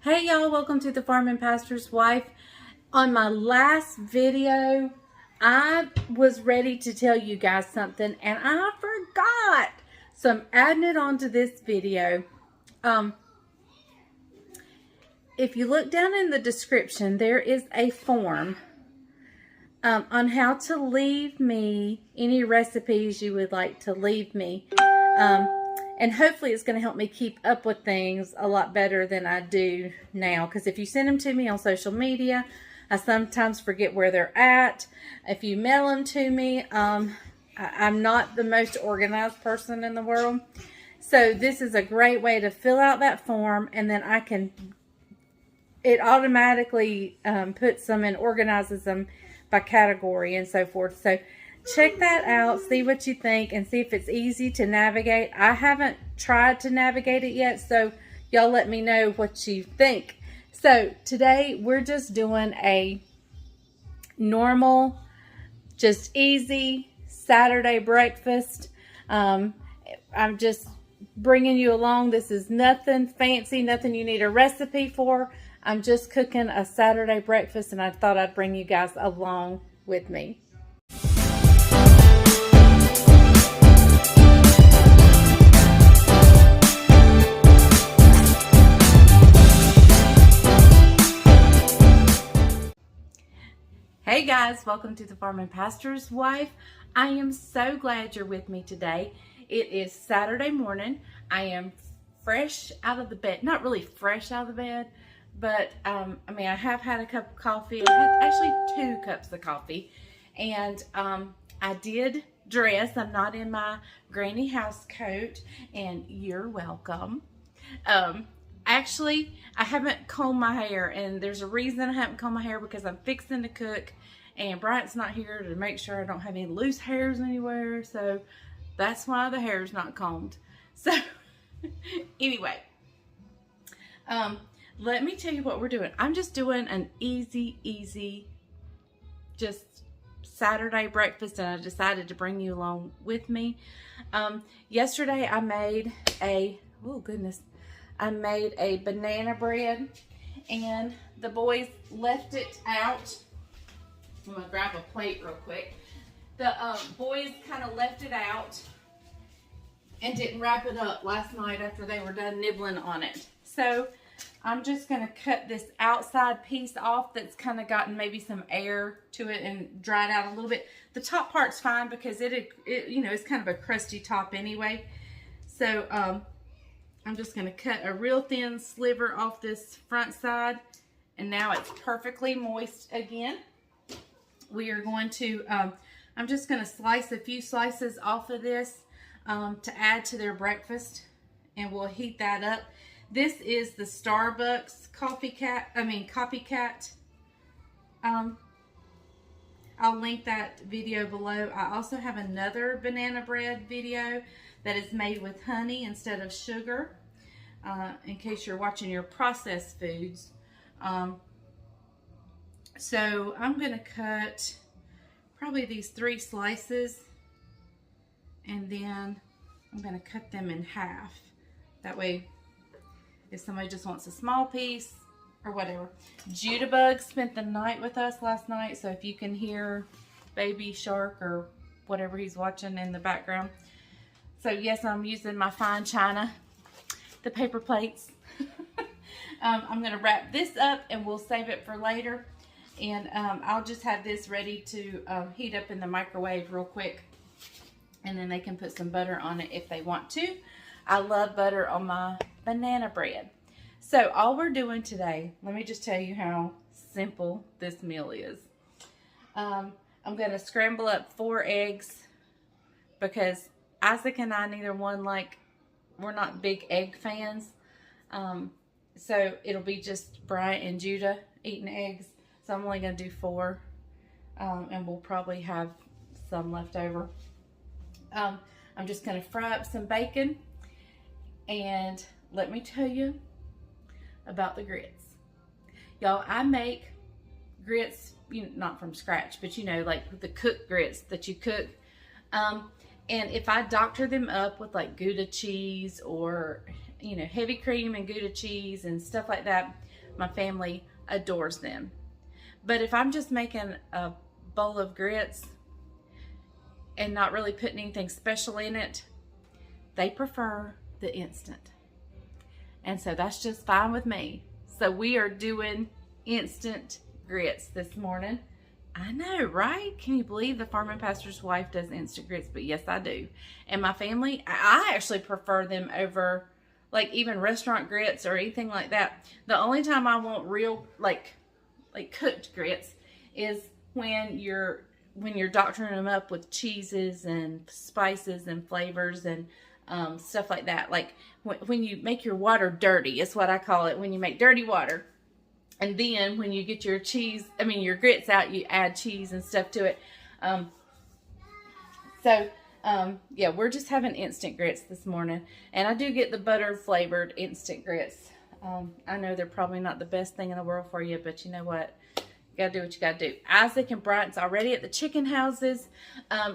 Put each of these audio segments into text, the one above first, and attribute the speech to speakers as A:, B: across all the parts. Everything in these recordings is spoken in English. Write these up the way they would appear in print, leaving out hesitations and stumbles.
A: Hey y'all, welcome to the Farming Pastor's Wife. On my last video, I was ready to tell you guys something and I forgot. So I'm adding it onto this video. If you look down in the description, there is a form on how to leave me any recipes you would like to leave me. And hopefully it's going to help me keep up with things a lot better than I do now. Because if you send them to me on social media, I sometimes forget where they're at. If you mail them to me, I'm not the most organized person in the world. So this is a great way to fill out that form, and then it automatically puts them and organizes them by category and so forth. So check that out, see what you think, and see if it's easy to navigate. I haven't tried to navigate it yet, so y'all let me know what you think. So today we're just doing a normal, just easy Saturday breakfast. I'm just bringing you along. This is nothing fancy, nothing you need a recipe for. I'm just cooking a Saturday breakfast, and I thought I'd bring you guys along with me. Hey guys, welcome to the Farming Pastor's Wife. I am so glad you're with me today. It is Saturday morning. I am fresh out of the bed. Not really fresh out of the bed, but I have had a cup of coffee. I had actually 2 cups of coffee. And I did dress. I'm not in my granny house coat, and you're welcome. Actually, I haven't combed my hair, and there's a reason I haven't combed my hair, because I'm fixing to cook, and Bryant's not here to make sure I don't have any loose hairs anywhere, so that's why the hair's not combed. So, anyway, let me tell you what we're doing. I'm just doing an easy, just Saturday breakfast, and I decided to bring you along with me. Yesterday I made I made a banana bread, and the boys left it out. I'm gonna grab a plate real quick. The boys kind of left it out and didn't wrap it up last night after they were done nibbling on it. So I'm just gonna cut this outside piece off that's kind of gotten maybe some air to it and dried out a little bit. The top part's fine because it it's kind of a crusty top anyway. So I'm just going to cut a real thin sliver off this front side, and now it's perfectly moist again. We are going to, I'm just going to slice a few slices off of this to add to their breakfast, and we'll heat that up. This is the Starbucks copycat. I'll link that video below. I also have another banana bread video that is made with honey instead of sugar, in case you're watching your processed foods. So I'm going to cut probably these 3 slices, and then I'm going to cut them in half. That way, if somebody just wants a small piece or whatever. Judabug spent the night with us last night, so if you can hear Baby Shark or whatever he's watching in the background. So yes, I'm using my fine china, the paper plates. I'm going to wrap this up, and we'll save it for later. And I'll just have this ready to heat up in the microwave real quick, and then they can put some butter on it if they want to. I love butter on my banana bread. So all we're doing today, let me just tell you how simple this meal is. I'm going to scramble up 4 eggs, because Isaac and I, neither one we're not big egg fans. So it'll be just Bryant and Judah eating eggs. So I'm only going to do 4, and we'll probably have some left over. I'm just going to fry up some bacon, and let me tell you about the grits. Y'all, I make grits, not from scratch, but like the cooked grits that you cook. And if I doctor them up with like Gouda cheese or you know, heavy cream and Gouda cheese and stuff like that, my family adores them. But if I'm just making a bowl of grits and not really putting anything special in it, they prefer the instant. And so that's just fine with me. So we are doing instant grits this morning. I know, right? Can you believe the farming pastor's wife does instant grits? But yes, I do. And my family, I actually prefer them over like even restaurant grits or anything like that. The only time I want real like cooked grits is when you're doctoring them up with cheeses and spices and flavors and stuff like that. Like when you make your water dirty, is what I call it, when you make dirty water. And then when you get your your grits out, you add cheese and stuff to it. Yeah, we're just having instant grits this morning. And I do get the butter flavored instant grits. I know they're probably not the best thing in the world for you, but you know what? You gotta do what you gotta do. Isaac and Bryant's already at the chicken houses.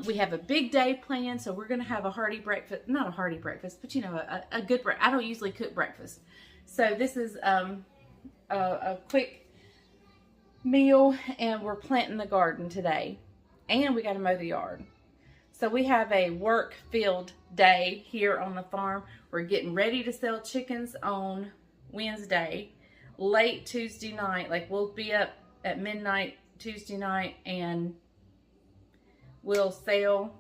A: We have a big day planned, so we're gonna have a hearty breakfast. Not a hearty breakfast, but you know, a good breakfast. I don't usually cook breakfast. So this is a quick meal, and we're planting the garden today, and we got to mow the yard. So we have a work-filled day here on the farm. We're getting ready to sell chickens on Wednesday, late Tuesday night. Like we'll be up at midnight Tuesday night, and we'll sell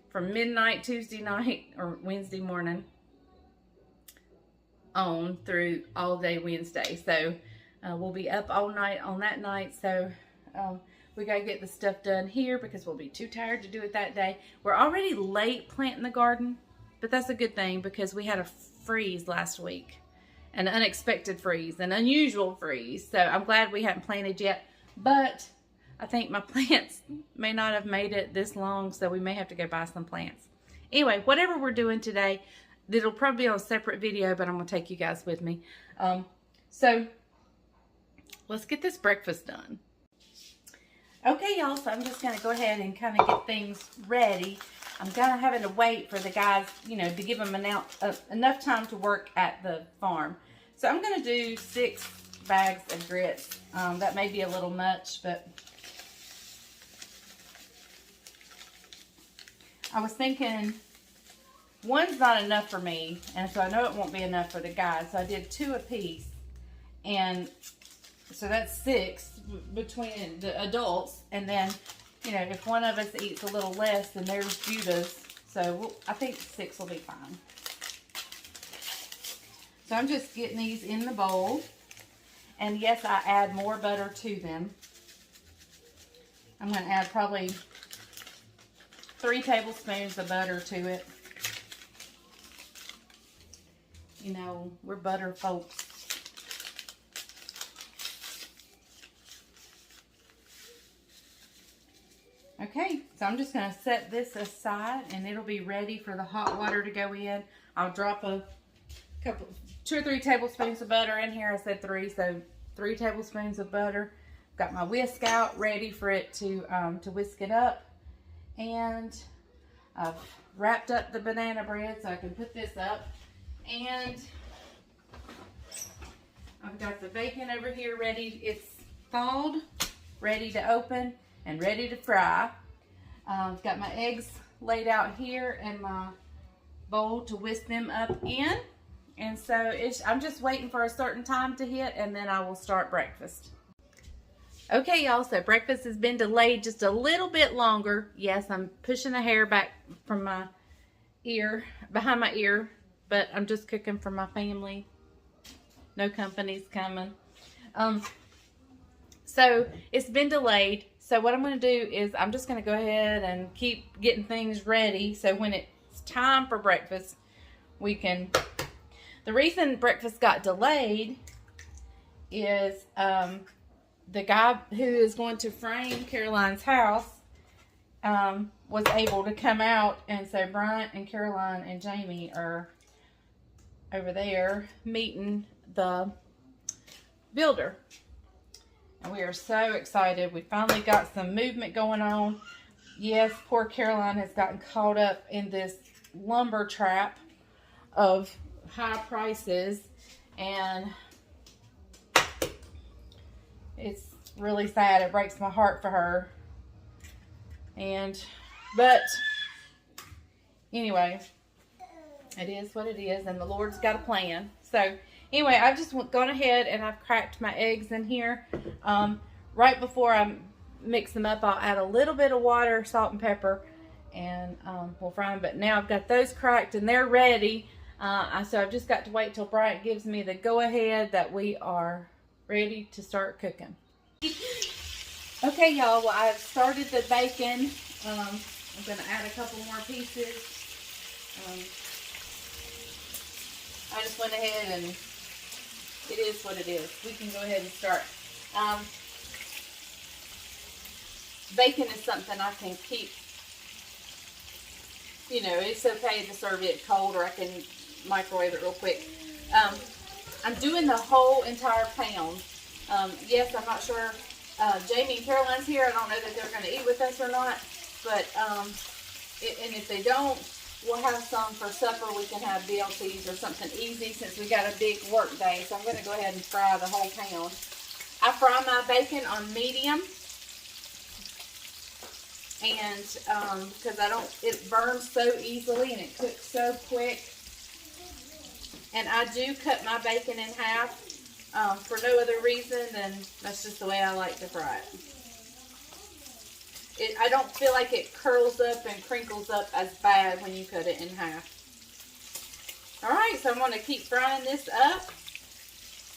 A: from midnight Tuesday night or Wednesday morning on through all day Wednesday. So we'll be up all night on that night. So we got to get the stuff done here because we'll be too tired to do it that day. We're already late planting the garden, but that's a good thing because we had a freeze last week, an unexpected freeze, an unusual freeze. So I'm glad we haven't planted yet, but I think my plants may not have made it this long, so we may have to go buy some plants. Anyway, whatever we're doing today, it'll probably be on a separate video, but I'm going to take you guys with me. So let's get this breakfast done. Okay, y'all, so I'm just going to go ahead and kind of get things ready. I'm kind of having to wait for the guys, you know, to give them enough time to work at the farm. So I'm going to do 6 bags of grits. That may be a little much, but I was thinking one's not enough for me, and so I know it won't be enough for the guys. So I did 2 apiece, and so that's 6 between the adults. And then, you know, if one of us eats a little less, then there's Judah's. So I think 6 will be fine. So I'm just getting these in the bowl. And yes, I add more butter to them. I'm going to add probably 3 tablespoons of butter to it. You know, we're butter folks. Okay, so I'm just going to set this aside, and it'll be ready for the hot water to go in. I'll drop a couple, 2 or 3 tablespoons of butter in here. I said 3, so 3 tablespoons of butter. Got my whisk out ready for it to whisk it up, and I've wrapped up the banana bread so I can put this up. And I've got the bacon over here ready. It's thawed, ready to open, and ready to fry. I've got my eggs laid out here in my bowl to whisk them up in. And so I'm just waiting for a certain time to hit, and then I will start breakfast. Okay, y'all, so breakfast has been delayed just a little bit longer. Yes, I'm pushing the hair back from my ear, behind my ear, but I'm just cooking for my family. No company's coming. So it's been delayed. So what I'm going to do is I'm just going to go ahead and keep getting things ready. So when it's time for breakfast, we can... The reason breakfast got delayed is the guy who is going to frame Caroline's house was able to come out. And so Bryant and Caroline and Jamie are over there meeting the builder. And we are so excited. We finally got some movement going on. Yes, poor Caroline has gotten caught up in this lumber trap of high prices, and it's really sad. It breaks my heart for her. But anyway, it is what it is, and the Lord's got a plan. So anyway, I've just gone ahead and I've cracked my eggs in here. Right before I mix them up, I'll add a little bit of water, salt, and pepper, and we'll fry them. But now I've got those cracked and they're ready. So I've just got to wait till Bryant gives me the go-ahead that we are ready to start cooking. Okay, y'all, well, I've started the bacon. I'm going to add a couple more pieces. I just went ahead, and it is what it is. We can go ahead and start. Bacon is something I can keep, you know, it's okay to serve it cold, or I can microwave it real quick. I'm doing the whole entire pound. Yes, I'm not sure. Jamie and Caroline's here. I don't know that they're going to eat with us or not. But, and if they don't, we'll have some for supper. We can have BLTs or something easy since we got a big work day. So I'm going to go ahead and fry the whole pound. I fry my bacon on medium. And because it burns so easily and it cooks so quick. And I do cut my bacon in half for no other reason than that's just the way I like to fry it. I don't feel like it curls up and crinkles up as bad when you cut it in half. Alright, so I'm going to keep frying this up,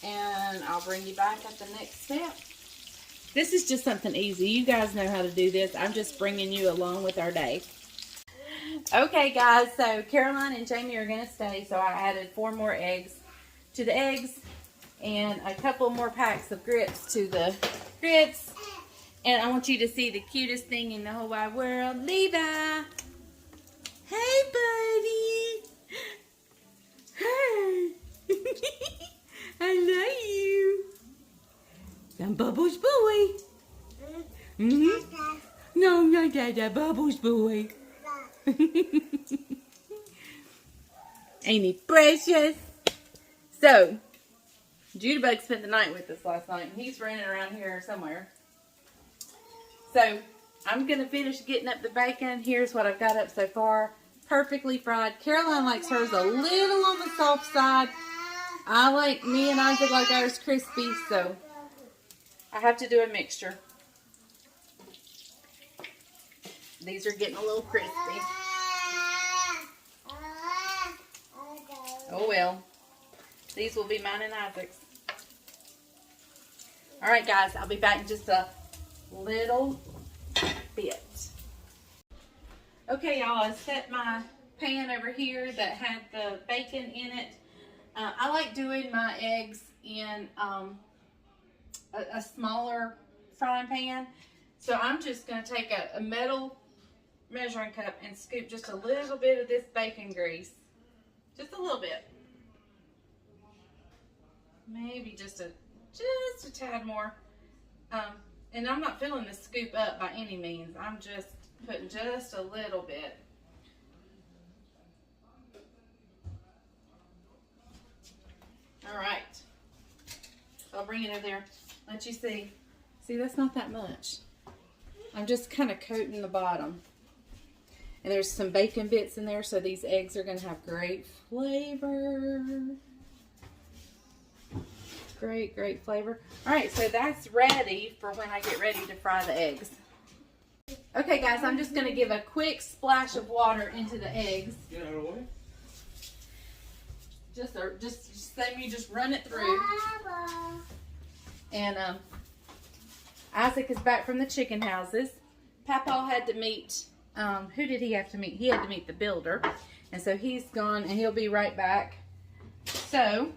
A: and I'll bring you back at the next step. This is just something easy. You guys know how to do this. I'm just bringing you along with our day. Okay, guys, so Caroline and Jamie are going to stay, so I added 4 more eggs to the eggs and a couple more packs of grits to the grits. And I want you to see the cutest thing in the whole wide world, Levi. Hey, buddy. Hey. I love you. I'm Bubbles' boy. Mm-hmm. No, not Dada, Bubbles' boy. Ain't he precious? So, Judabug spent the night with us last night, and he's running around here somewhere. So, I'm going to finish getting up the bacon. Here's what I've got up so far. Perfectly fried. Caroline likes hers a little on the soft side. Me and Isaac like ours crispy, so I have to do a mixture. These are getting a little crispy. Oh well. These will be mine and Isaac's. Alright guys, I'll be back in just a little bit. Okay y'all, I set my pan over here that had the bacon in it. I like doing my eggs in a smaller frying pan. So I'm just going to take a metal measuring cup and scoop just a little bit of this bacon grease. Just a little bit. Maybe just a tad more. And I'm not filling the scoop up by any means. I'm just putting just a little bit. Alright. So I'll bring it over there. Let you see. See, that's not that much. I'm just kind of coating the bottom. And there's some bacon bits in there, so these eggs are going to have great flavor. Great, great flavor. Alright, so that's ready for when I get ready to fry the eggs. Okay, guys, I'm just going to give a quick splash of water into the eggs.
B: Get out of the way.
A: Just say me, just run it through. And Isaac is back from the chicken houses. Papa had to meet, who did he have to meet? He had to meet the builder. And so he's gone and he'll be right back. So,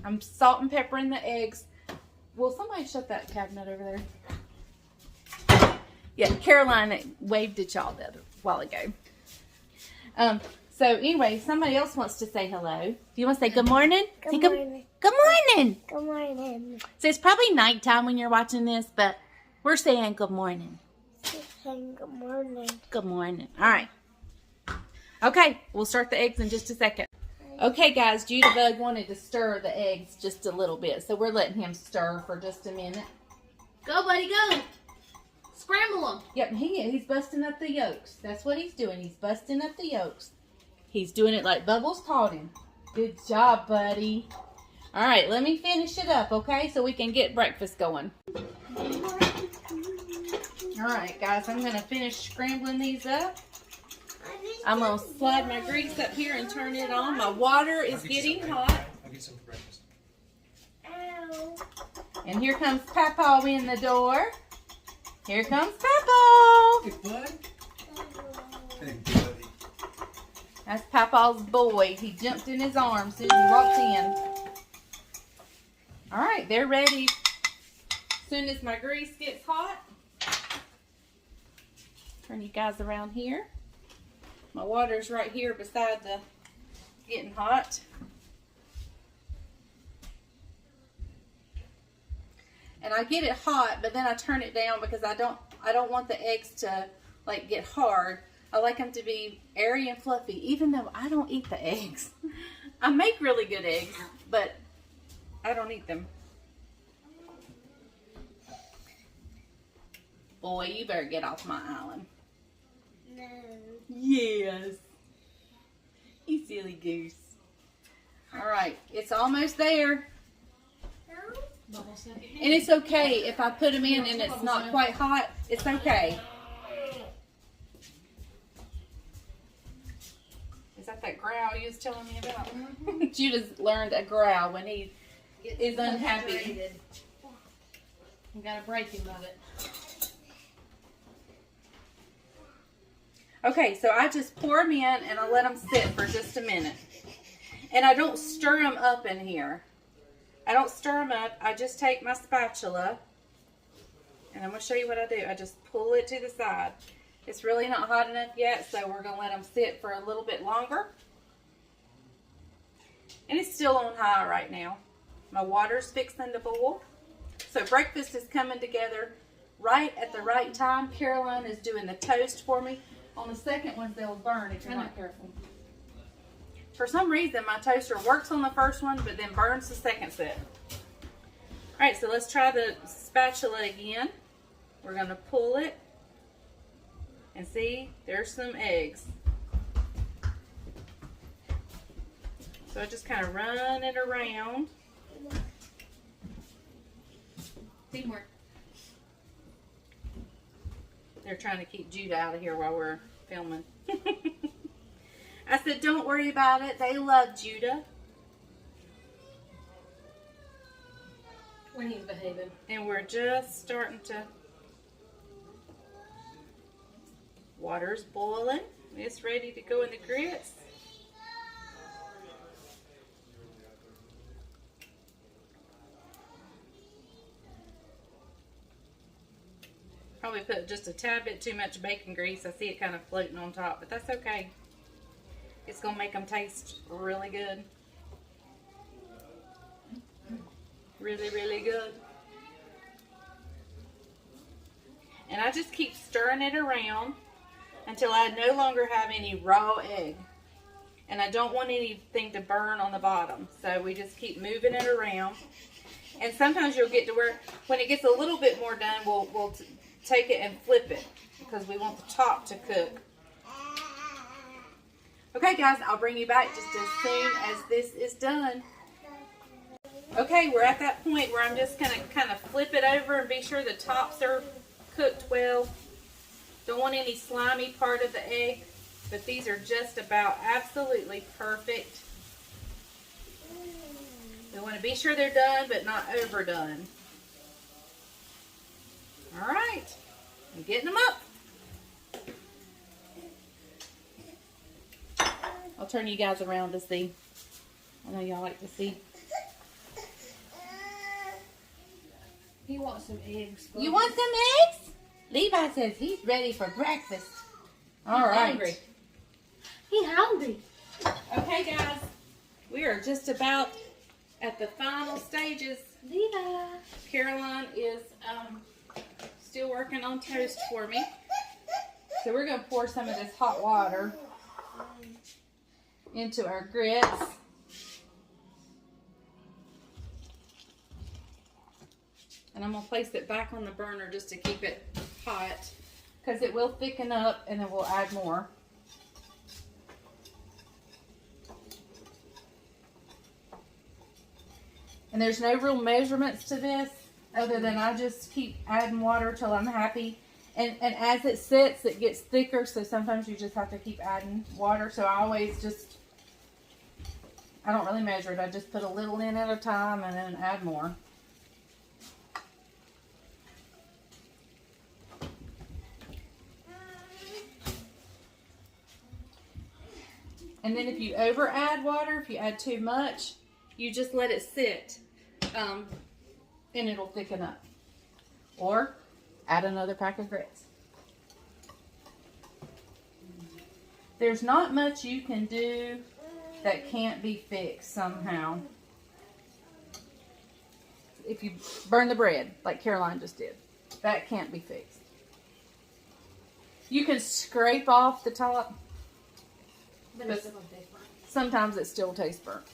A: I'm salt and peppering the eggs. Will somebody shut that cabinet over there? Yeah, Caroline waved at y'all a while ago. So anyway, somebody else wants to say hello. Do you want to say good morning?
C: Good morning.
A: Good morning.
C: Good morning.
A: So it's probably nighttime when you're watching this, but we're saying good morning.
C: Saying good morning.
A: Good morning. All right. Okay, we'll start the eggs in just a second. Okay, guys, Judabug wanted to stir the eggs just a little bit, so we're letting him stir for just a minute.
B: Go, buddy, go. Scramble them.
A: Yep, he's busting up the yolks. That's what he's doing. He's busting up the yolks. He's doing it like Bubbles taught him. Good job, buddy. All right, let me finish it up, okay, so we can get breakfast going. All right, guys, I'm going to finish scrambling these up. I'm going to slide my grease up here and turn it on. My water is getting hot.
D: I'll get some for breakfast.
A: And here comes Papa in the door. Here comes Papa.
D: Hey, bud. Hey, buddy.
A: That's Papa's boy. He jumped in his arms as soon as he walked in. All right, they're ready. As soon as my grease gets hot, turn you guys around here. My water's right here beside the getting hot. And I get it hot, but then I turn it down because I don't want the eggs to like get hard. I like them to be airy and fluffy, even though I don't eat the eggs. I make really good eggs, but I don't eat them. Boy, you better get off my island.
C: No.
A: Yes. You silly goose. All right, it's almost there.
C: No?
A: And it's okay if I put them in and it's not quite hot. It's okay. Is that growl you was telling me about? Judah's learned a growl when he is unhappy.
B: You gotta break him of it.
A: Okay, so I just pour them in and I let them sit for just a minute. And I don't stir them up in here. I don't stir them up. I just take my spatula and I'm going to show you what I do. I just pull it to the side. It's really not hot enough yet, so we're going to let them sit for a little bit longer. And it's still on high right now. My water's fixing to boil. So breakfast is coming together right at the right time. Caroline is doing the toast for me. On the second one, they'll burn if you're not careful. For some reason, my toaster works on the first one, but then burns the second set. All right, so let's try the spatula again. We're going to pull it. And see, there's some eggs. So I just kind of run it around.
B: Teamwork.
A: They're trying to keep Judah out of here while we're filming. I said, don't worry about it. They love Judah.
B: When he's behaving.
A: And we're just starting to... Water's boiling. It's ready to go in the grits. Probably put just a tad bit too much bacon grease. I see it kind of floating on top, but that's okay. It's going to make them taste really good. Really, really good. And I just keep stirring it around until I no longer have any raw egg. And I don't want anything to burn on the bottom. So we just keep moving it around. And sometimes you'll get to where, when it gets a little bit more done, we'll take it and flip it because we want the top to cook. Okay, guys, I'll bring you back just as soon as this is done. Okay, we're at that point where I'm just going to kind of flip it over and be sure the tops are cooked well. Don't want any slimy part of the egg, but these are just about absolutely perfect. We want to be sure they're done, but not overdone. All right, I'm getting them up. I'll turn you guys around to see. I know y'all like to see.
B: He wants some eggs.
A: You want some eggs? Levi says he's ready for breakfast. All right.
B: Hungry. He's hungry.
A: Okay, guys. We are just about at the final stages.
B: Levi.
A: Caroline is still working on toast for me. So we're going to pour some of this hot water into our grits. And I'm going to place it back on the burner just to keep it hot, because it will thicken up and then we'll add more. And there's no real measurements to this other than I just keep adding water till I'm happy. And as it sits, it gets thicker, so sometimes you just have to keep adding water. So I always just, I don't really measure it. I just put a little in at a time and then add more. And then if you over add water, if you add too much, you just let it sit, and it'll thicken up. Or add another pack of grits. There's not much you can do that can't be fixed somehow. If you burn the bread, like Caroline just did, that can't be fixed. You can scrape off the top, but sometimes it still tastes burnt.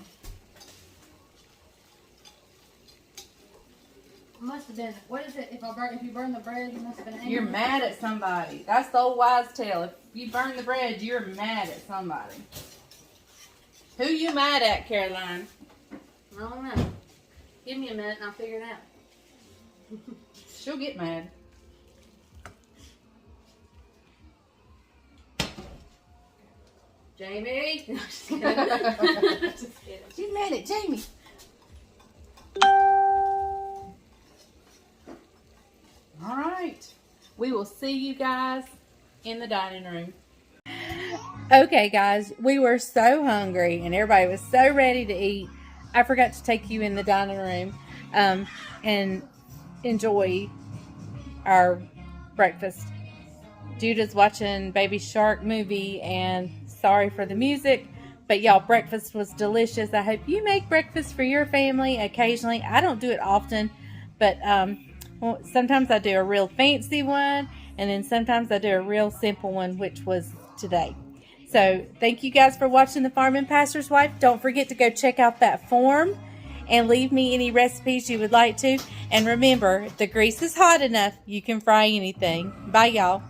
B: Must have been. What is it? If you burn the bread, you must have been angry.
A: You're mad at somebody. That's the old wise tale. If you burn the bread, you're mad at somebody. Who you mad at, Caroline?
B: I don't know. Give me a minute and I'll figure it out.
A: She'll get mad.
B: Jamie. No, just kidding. Just kidding.
A: She's mad at Jamie. All right. We will see you guys in the dining room. Okay, guys. We were so hungry and everybody was so ready to eat. I forgot to take you in the dining room and enjoy our breakfast. Judah's watching Baby Shark movie, and sorry for the music, but y'all, breakfast was delicious. I hope you make breakfast for your family occasionally. I don't do it often, but well, sometimes I do a real fancy one, and then sometimes I do a real simple one, which was today. So thank you guys for watching The Farm and Pastor's Wife. Don't forget to go check out that form and leave me any recipes you would like to. And remember, if the grease is hot enough, you can fry anything. Bye, y'all.